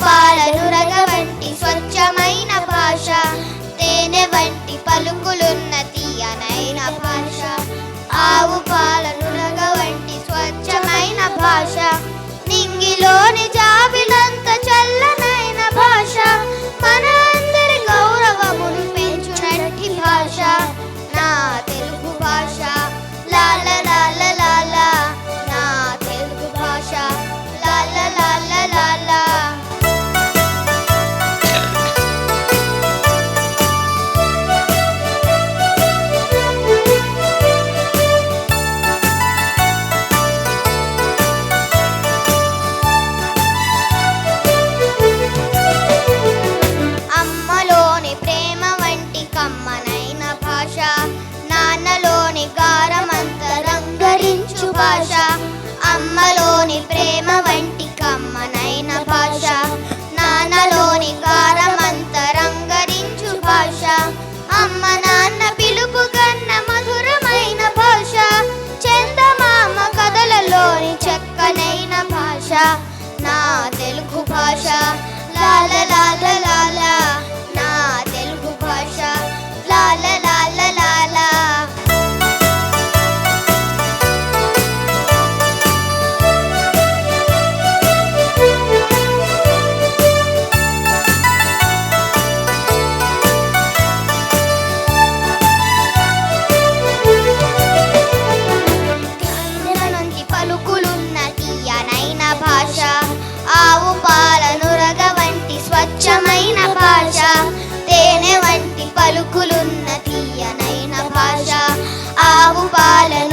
పాలనురగ వంటి స్వచ్ఛమైన భాష, తేనె వంటి పలుకులున్న తీయనైన భాష. ఆవు పాలనురగ వంటి స్వచ్ఛమైన భాష, నింగిలోని జాబిలంత చల్లనైన భాష. మన అందరి గౌరవమును పెంచునట్టి భాష నా తెలుగు భాష. లాల లాల లాల నా తెలుగు భాష. లాల లాల లాల. అమ్మలోని ప్రేమ వంటి కమ్మనైన భాష, నాన్నలోని గారమంత రంగరించు భాష. అమ్మలోని ప్రేమ వంటి కమ్మనైన భాష, నాన్నలోని గారమంత రంగరించు భాష. అమ్మ నాన్న పిలుపు కన్న మధురమైన భాష, చందమామ కథలలోని చక్కనైన భాష నా తెలుగు భాష. లాల లాల లాల నా తెలుగు భాష. లాల లాల లాల. నంది పలుకులున్న తీయనైన భాష, ఆవు పాలనురగ వంటి స్వచ్ఛమైన భాష, తేనె వంటి పలుకులున్న తీయనైన భాష. ఆవు పాలను